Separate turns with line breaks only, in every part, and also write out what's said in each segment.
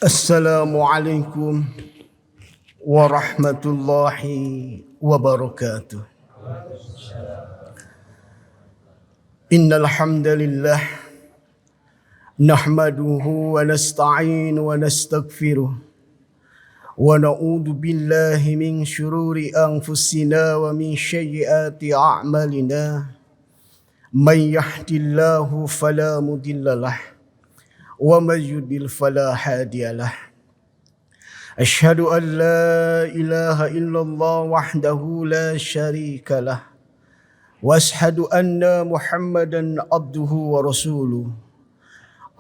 Assalamualaikum warahmatullahi wabarakatuh. Innal hamdalillah nahmaduhu wa nasta'inu wa nastaghfiruh wa na'udzu billahi min shururi anfusina wa min sayyiati a'malina. Man yahdihillahu fala mudhillalah ومن يضلل فلا هادي له. أشهد أن لا إله إلا الله وحده لا شريك له وأشهد أن محمدا عبده ورسوله.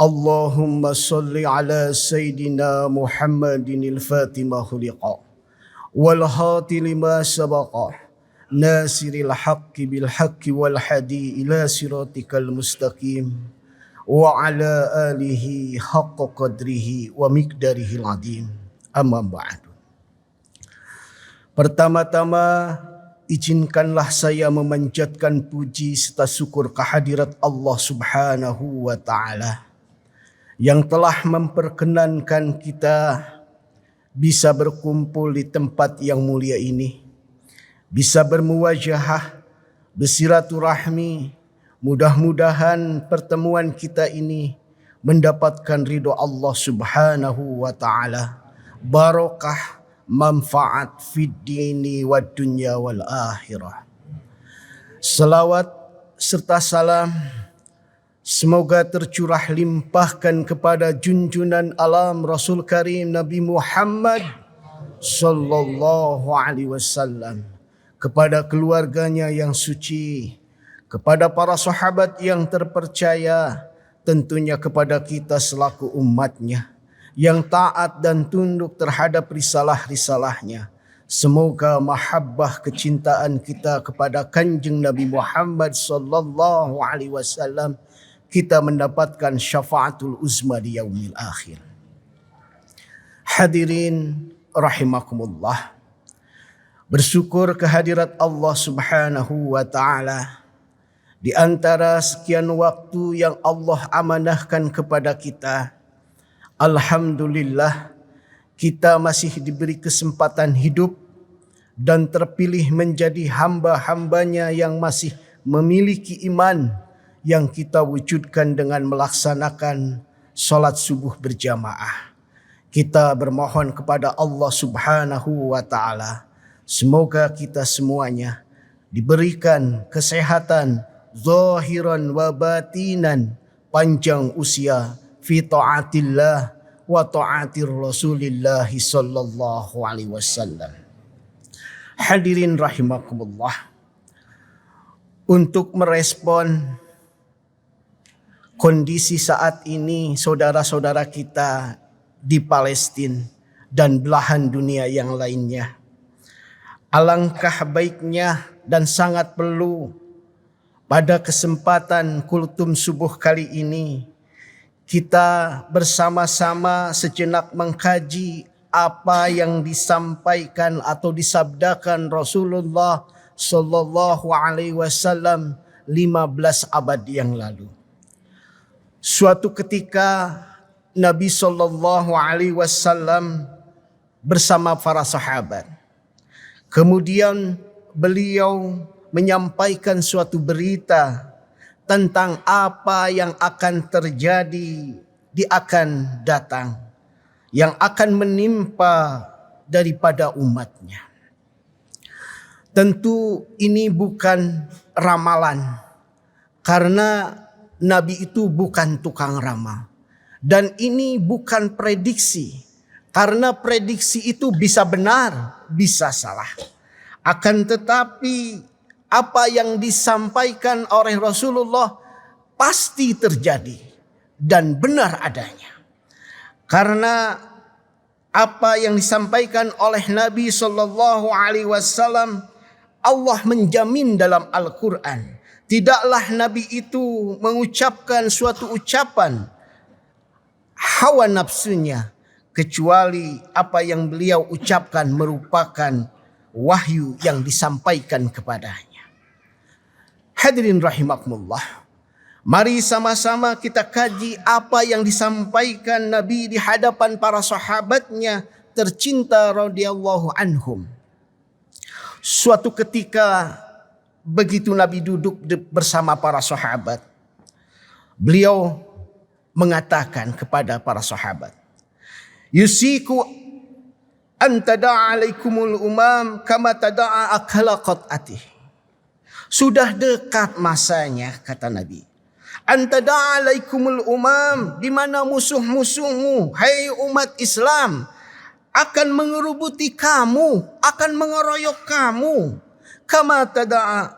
اللهم صل على سيدنا محمد الفاتح ما خلق والهادي لما سبق ناصر الحق بالحق والهادي إلى صراطك المستقيم wa ala alihi haqqa qadrihi wa miqdarihil azim. Amma ba'du. Pertama-tama izinkanlah saya memanjatkan puji serta syukur kehadirat Allah Subhanahu wa taala yang telah memperkenankan kita bisa berkumpul di tempat yang mulia ini, bisa bermuwajahah, bersilaturahmi. Mudah-mudahan pertemuan kita ini mendapatkan ridho Allah Subhanahu wa taala, barakah, manfaat fid dini wad dunya wal akhirah. Salawat serta salam semoga tercurah limpahkan kepada junjunan alam Rasul Karim Nabi Muhammad sallallahu alaihi wasallam, kepada keluarganya yang suci, kepada para sahabat yang terpercaya, tentunya kepada kita selaku umatnya yang taat dan tunduk terhadap risalah-risalahnya. Semoga mahabbah kecintaan kita kepada kanjeng Nabi Muhammad sallallahu alaihi wasallam kita mendapatkan syafaatul uzma di yaumil akhir. Hadirin rahimakumullah. Bersyukur kehadirat Allah Subhanahu wa taala. Di antara sekian waktu yang Allah amanahkan kepada kita, alhamdulillah kita masih diberi kesempatan hidup dan terpilih menjadi hamba-hambanya yang masih memiliki iman yang kita wujudkan dengan melaksanakan salat subuh berjamaah. Kita bermohon kepada Allah Subhanahu wa taala, semoga kita semuanya diberikan kesehatan zahiran wa batinan, panjang usia fi taatillah wa taatir Rasulillah sallallahu alaihi wasallam. Hadirin rahimakumullah, untuk merespon kondisi saat ini saudara-saudara kita di Palestina dan belahan dunia yang lainnya, alangkah baiknya dan sangat perlu pada kesempatan kultum subuh kali ini kita bersama-sama sejenak mengkaji apa yang disampaikan atau disabdakan Rasulullah sallallahu alaihi wasallam 15 abad yang lalu. Suatu ketika Nabi sallallahu alaihi wasallam bersama para sahabat. Kemudian beliau menyampaikan suatu berita tentang apa yang akan terjadi di akan datang, yang akan menimpa daripada umatnya. Tentu ini bukan ramalan, karena Nabi itu bukan tukang ramal. Dan ini bukan prediksi, karena prediksi itu bisa benar, bisa salah. Akan tetapi apa yang disampaikan oleh Rasulullah pasti terjadi dan benar adanya. Karena apa yang disampaikan oleh Nabi sallallahu alaihi wasallam Allah menjamin dalam Al-Qur'an. Tidaklah Nabi itu mengucapkan suatu ucapan hawa nafsunya, kecuali apa yang beliau ucapkan merupakan wahyu yang disampaikan kepadanya. Hadirin rahimakumullah, Mari sama-sama kita kaji apa yang disampaikan Nabi di hadapan para sahabatnya tercinta radhiyallahu anhum. Suatu ketika begitu Nabi duduk bersama para sahabat, beliau mengatakan kepada para sahabat, "Yusiku an tada'a alaikumul umam kama tada'a akala qat'atih." Sudah dekat masanya, kata Nabi, "Antada'a alaikumul umam," di mana musuh-musuhmu, hai umat Islam, akan mengerubuti kamu, akan mengeroyok kamu. Kama tada'a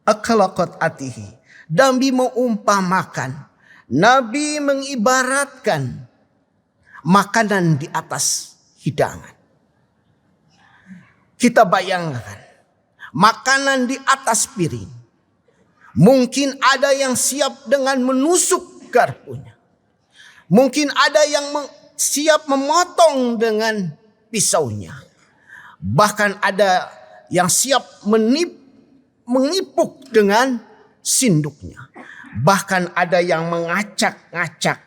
akala qat'atihi. Nabi mengumpamakan, Nabi mengibaratkan makanan di atas hidangan. Kita bayangkan makanan di atas piring. Mungkin ada yang siap dengan menusuk garpunya. Mungkin ada yang siap memotong dengan pisaunya. Bahkan ada yang siap mengipuk dengan sinduknya. Bahkan ada yang mengacak-ngacak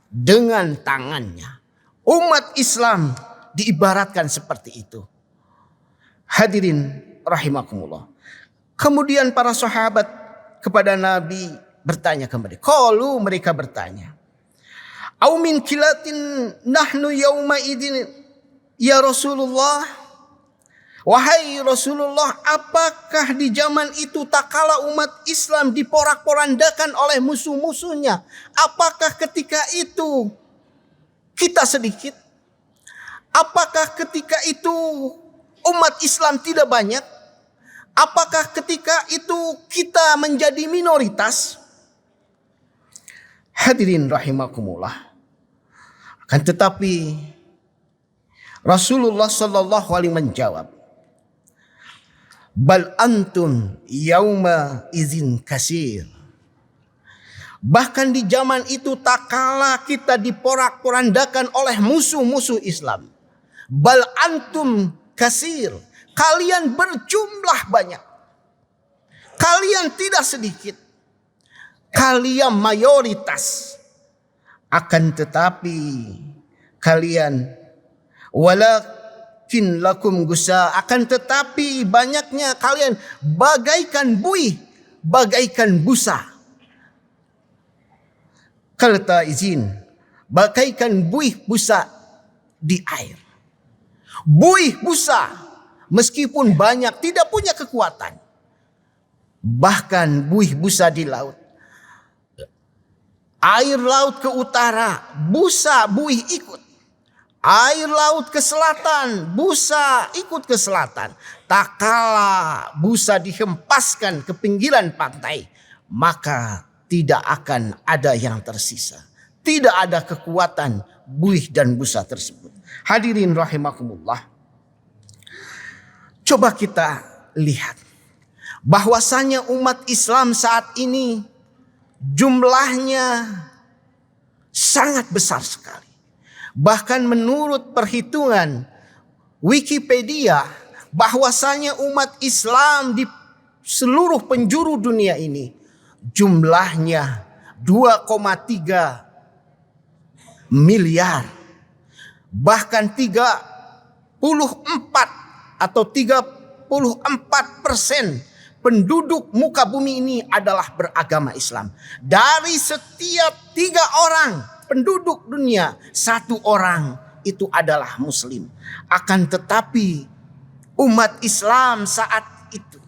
dengan tangannya. Umat Islam diibaratkan seperti itu. Hadirin rahimakumullah. Kemudian para sahabat kepada Nabi bertanya kembali. Qalu, mereka bertanya, "Au min kilatin nahnu yauma idin ya Rasulullah?" Wahai Rasulullah, apakah di zaman itu tak kala umat Islam diporak-porandakan oleh musuh-musuhnya? Apakah ketika itu kita sedikit? Apakah ketika itu umat Islam tidak banyak? Apakah ketika itu kita menjadi minoritas? Hadirin rahimakumullah. Akan tetapi Rasulullah sallallahu alaihi menjawab, "Bal antum yauma izin kasir." Bahkan di zaman itu tak kala kita diporak-porandakan oleh musuh-musuh Islam. Bal antum kasir. Kalian berjumlah banyak. Kalian tidak sedikit. Kalian mayoritas. Akan tetapi kalian walakin lakum gusa, akan tetapi banyaknya kalian bagaikan buih, bagaikan busa. Kalta izin, bagaikan buih busa di air. Buih busa meskipun banyak tidak punya kekuatan. Bahkan buih busa di laut. Air laut ke utara, busa buih ikut. Air laut ke selatan, busa ikut ke selatan. Tak kala busa dihempaskan ke pinggiran pantai, maka tidak akan ada yang tersisa. Tidak ada kekuatan buih dan busa tersebut. Hadirin rahimakumullah. Coba kita lihat bahwasanya umat Islam saat ini jumlahnya sangat besar sekali. Bahkan menurut perhitungan Wikipedia, bahwasanya umat Islam di seluruh penjuru dunia ini jumlahnya 2,3 miliar. Bahkan 34 atau 34% penduduk muka bumi ini adalah beragama Islam. Dari setiap 3 orang penduduk dunia, 1 orang itu adalah Muslim. Akan tetapi umat Islam saat itu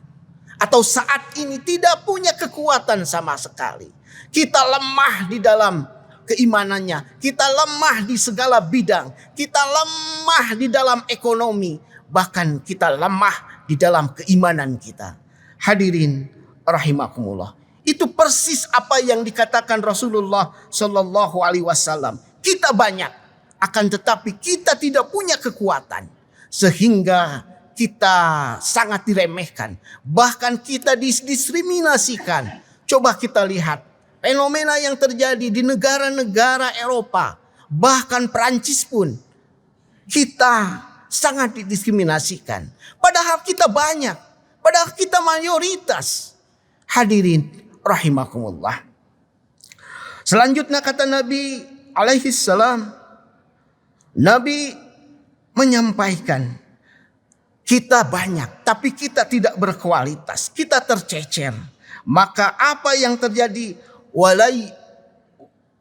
atau saat ini tidak punya kekuatan sama sekali. Kita lemah di dalam keimanannya, kita lemah di segala bidang, kita lemah di dalam ekonomi, bahkan kita lemah di dalam keimanan kita. Hadirin rahimakumullah. Itu persis apa yang dikatakan Rasulullah Shallallahu Alaihi Wasallam. Kita banyak, akan tetapi kita tidak punya kekuatan, sehingga kita sangat diremehkan, bahkan kita didiskriminasikan. Coba kita lihat fenomena yang terjadi di negara-negara Eropa, bahkan Perancis pun kita sangat didiskriminasikan. Padahal kita banyak, padahal kita mayoritas. Hadirin rahimakumullah. Selanjutnya kata Nabi alaihi salam, Nabi menyampaikan, kita banyak tapi kita tidak berkualitas, kita tercecer. Maka apa yang terjadi?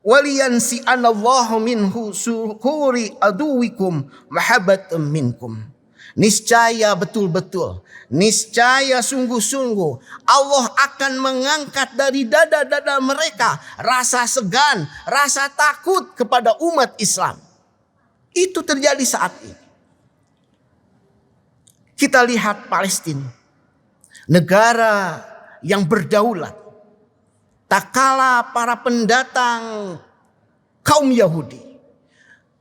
Waliyansi anallahu minhu suhuri aduwikum mahabbatum minkum. Niscaya betul-betul, niscaya sungguh-sungguh Allah akan mengangkat dari dada-dada mereka rasa segan, rasa takut kepada umat Islam. Itu terjadi saat ini. Kita lihat Palestina, negara yang berdaulat. Tak kala para pendatang kaum Yahudi,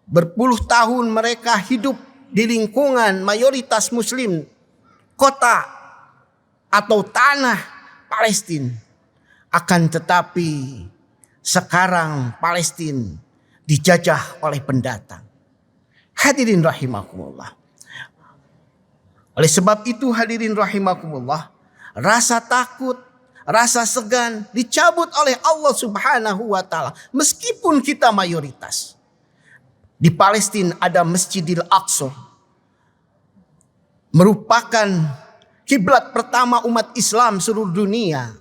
berpuluh tahun mereka hidup di lingkungan mayoritas Muslim, kota atau tanah Palestina. Akan tetapi sekarang Palestina dijajah oleh pendatang. Hadirin rahimakumullah. Oleh sebab itu hadirin rahimakumullah, rasa takut, rasa segan dicabut oleh Allah Subhanahu wa taala meskipun kita mayoritas. Di Palestina ada Masjidil Aqsa, merupakan kiblat pertama umat Islam seluruh dunia.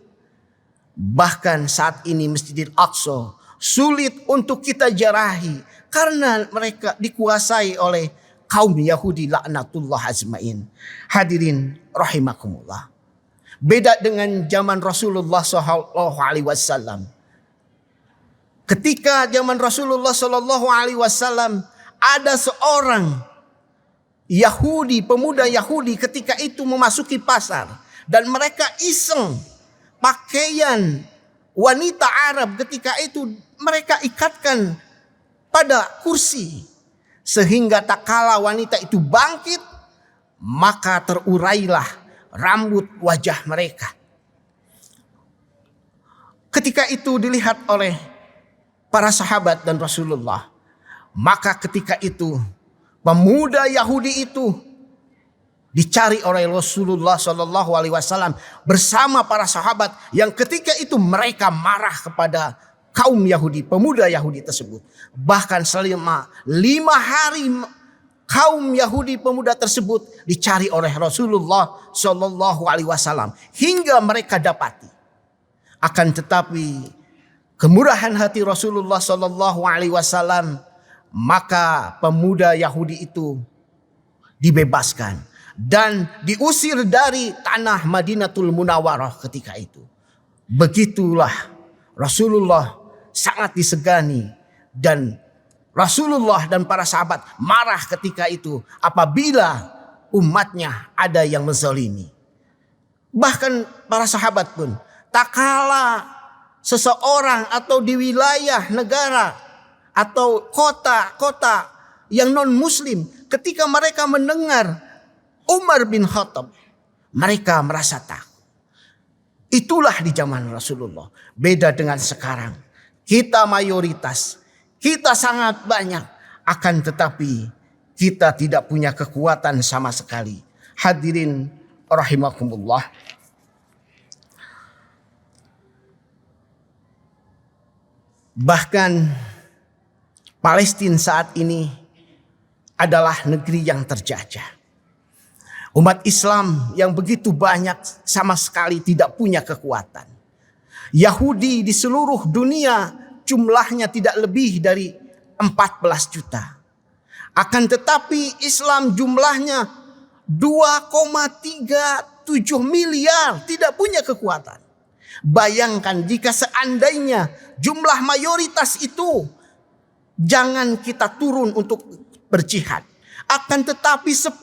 Bahkan saat ini Masjidil Aqsa sulit untuk kita jarahi karena mereka dikuasai oleh kaum Yahudi laknatullah ajmain. Hadirin rahimakumullah. Beda dengan zaman Rasulullah SAW. Ketika zaman Rasulullah SAW ada seorang Yahudi, pemuda Yahudi ketika itu memasuki pasar dan mereka iseng pakaian wanita Arab ketika itu mereka ikatkan pada kursi sehingga tak kala wanita itu bangkit maka terurailah rambut wajah mereka. Ketika itu dilihat oleh para sahabat dan Rasulullah, maka ketika itu pemuda Yahudi itu dicari oleh Rasulullah SAW bersama para sahabat yang ketika itu mereka marah kepada kaum Yahudi, pemuda Yahudi tersebut. Bahkan selama 5 hari kaum Yahudi pemuda tersebut dicari oleh Rasulullah SAW hingga mereka dapati. Akan tetapi kemurahan hati Rasulullah SAW, maka pemuda Yahudi itu dibebaskan dan diusir dari tanah Madinatul Munawwarah ketika itu. Begitulah Rasulullah sangat disegani dan Rasulullah dan para sahabat marah ketika itu apabila umatnya ada yang menzalimi. Bahkan para sahabat pun tak kala seseorang atau di wilayah negara atau kota-kota yang non-muslim ketika mereka mendengar Umar bin Khattab, mereka merasa takut. Itulah di zaman Rasulullah. Beda dengan sekarang. Kita mayoritas, kita sangat banyak, akan tetapi kita tidak punya kekuatan sama sekali. Hadirin rahimakumullah. Bahkan Palestina saat ini adalah negeri yang terjajah. Umat Islam yang begitu banyak sama sekali tidak punya kekuatan. Yahudi di seluruh dunia jumlahnya tidak lebih dari 14 juta. Akan tetapi Islam jumlahnya 2,37 miliar tidak punya kekuatan. Bayangkan jika seandainya jumlah mayoritas itu, jangan kita turun untuk berjihad. Akan tetapi 10%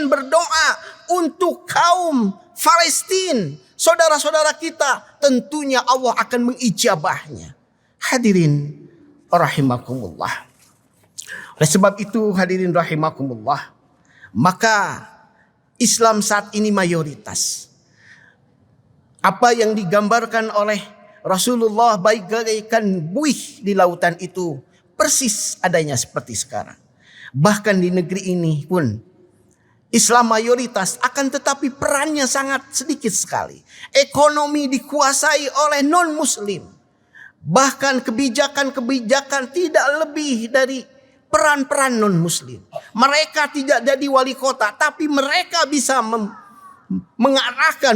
berdoa untuk kaum Palestina, saudara-saudara kita, tentunya Allah akan mengijabahnya. Hadirin rahimakumullah. Oleh sebab itu hadirin rahimakumullah, maka Islam saat ini mayoritas. Apa yang digambarkan oleh Rasulullah bagaikan buih di lautan itu persis adanya seperti sekarang. Bahkan di negeri ini pun Islam mayoritas, akan tetapi perannya sangat sedikit sekali. Ekonomi dikuasai oleh non-muslim. Bahkan kebijakan-kebijakan tidak lebih dari peran-peran non-muslim. Mereka tidak jadi wali kota, tapi mereka bisa mengarahkan,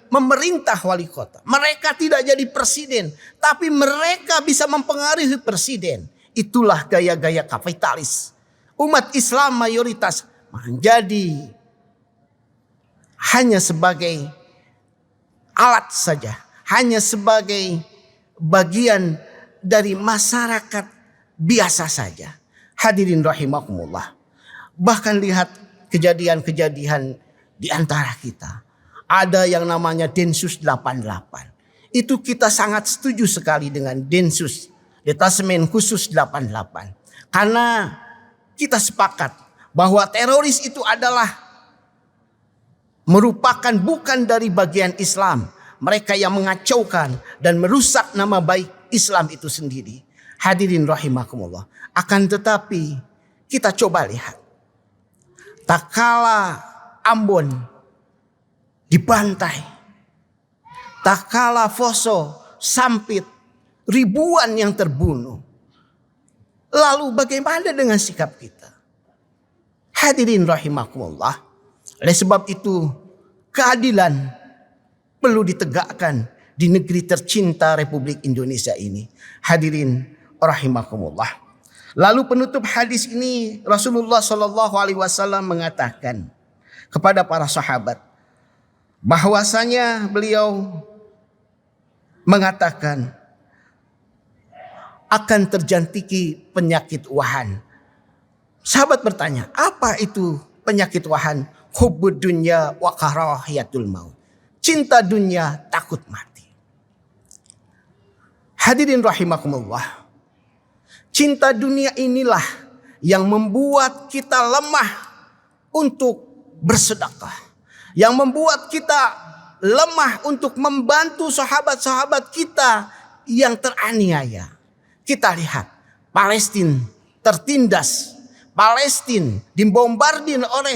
memerintah wali kota. Mereka tidak jadi presiden, tapi mereka bisa mempengaruhi presiden. Itulah gaya-gaya kapitalis. Umat Islam mayoritas menjadi hanya sebagai alat saja, hanya sebagai bagian dari masyarakat biasa saja. Hadirin rahimakumullah. Bahkan lihat kejadian-kejadian di antara kita. Ada yang namanya Densus 88. Itu kita sangat setuju sekali dengan Densus, Detasemen Khusus 88. Karena kita sepakat bahwa teroris itu adalah merupakan bukan dari bagian Islam. Mereka yang mengacaukan dan merusak nama baik Islam itu sendiri. Hadirin rahimakumullah. Akan tetapi kita coba lihat. Tak kala Ambon dibantai, tak kala Poso, Sampit, ribuan yang terbunuh. Lalu bagaimana dengan sikap kita? Hadirin rahimakumullah. Oleh sebab itu keadilan perlu ditegakkan di negeri tercinta Republik Indonesia ini. Hadirin rahimakumullah. Lalu penutup hadis ini Rasulullah Shallallahu Alaihi Wasallam mengatakan kepada para sahabat bahwasanya beliau mengatakan akan terjangkiti penyakit wahan. Sahabat bertanya, apa itu penyakit wahan? Hubbud dunya wa karahiyatul maut. Cinta dunia, takut mati. Hadirin rahimakumullah. Cinta dunia inilah yang membuat kita lemah untuk bersedekah. Yang membuat kita lemah untuk membantu sahabat-sahabat kita yang teraniaya. Kita lihat Palestina tertindas. Palestina dibombardir oleh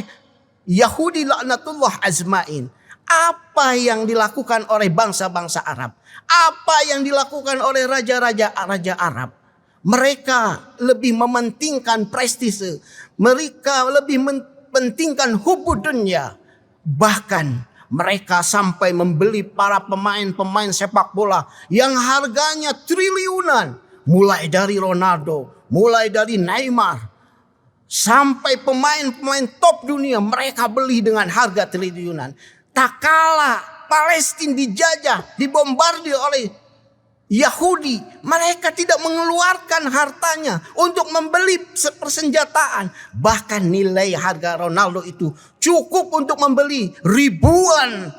Yahudi laknatullah azmain. Apa yang dilakukan oleh bangsa-bangsa Arab? Apa yang dilakukan oleh raja-raja Arab? Mereka lebih mementingkan prestise. Mereka lebih mementingkan hubbud dunya. Bahkan mereka sampai membeli para pemain-pemain sepak bola yang harganya triliunan. Mulai dari Ronaldo, mulai dari Neymar, sampai pemain-pemain top dunia mereka beli dengan harga triliunan. Tak kala Palestina dijajah, dibombardir oleh Yahudi, mereka tidak mengeluarkan hartanya untuk membeli persenjataan. Bahkan nilai harga Ronaldo itu cukup untuk membeli ribuan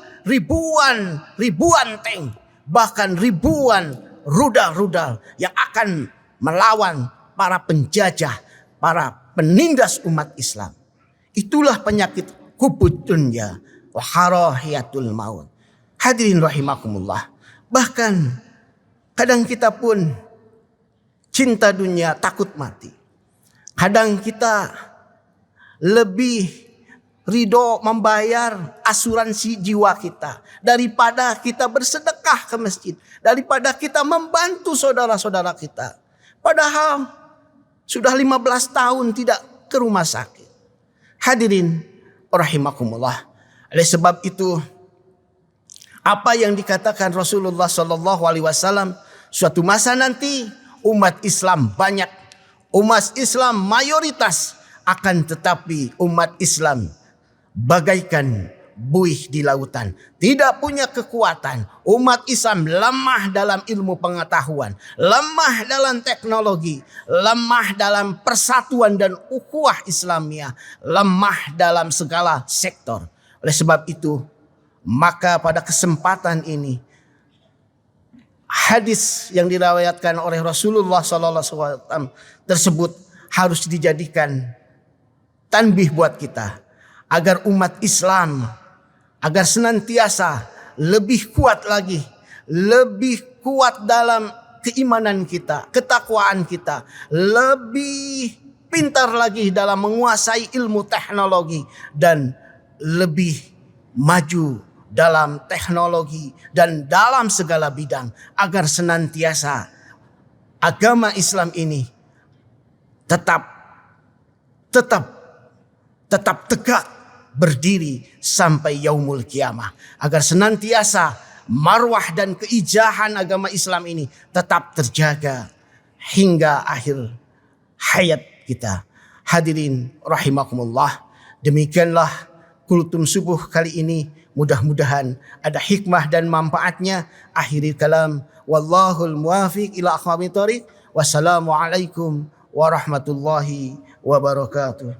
tank. Bahkan ribuan rudal-rudal yang akan melawan para penjajah, para penindas umat Islam. Itulah penyakit hubbud dunya wa karahiyatul maut. Hadirin rahimakumullah. Bahkan kadang kita pun cinta dunia, takut mati. Kadang kita lebih ridho membayar asuransi jiwa kita daripada kita bersedekah ke masjid, daripada kita membantu saudara-saudara kita. Padahal sudah 15 tahun tidak ke rumah sakit. Hadirin rahimakumullah. Oleh sebab itu, apa yang dikatakan Rasulullah Shallallahu Alaihi Wasallam, suatu masa nanti umat Islam banyak, umat Islam mayoritas, akan tetapi umat Islam bagaikan buih di lautan, tidak punya kekuatan. Umat Islam lemah dalam ilmu pengetahuan, lemah dalam teknologi, lemah dalam persatuan dan ukhuwah Islamiyah, lemah dalam segala sektor. Oleh sebab itu, maka pada kesempatan ini hadis yang diriwayatkan oleh Rasulullah SAW tersebut harus dijadikan tanbih buat kita agar umat Islam agar senantiasa lebih kuat lagi, lebih kuat dalam keimanan kita, ketakwaan kita, lebih pintar lagi dalam menguasai ilmu teknologi dan lebih maju dalam teknologi dan dalam segala bidang agar senantiasa agama Islam ini tetap tegak berdiri sampai yaumul kiamah, agar senantiasa marwah dan keijahan agama Islam ini tetap terjaga hingga akhir hayat kita. Hadirin rahimakumullah, demikianlah kultum subuh kali ini. Mudah-mudahan ada hikmah dan manfaatnya. Akhiril kalam, wallahul muwafiq ila aqwamit thoriq. Wassalamualaikum warahmatullahi wabarakatuh.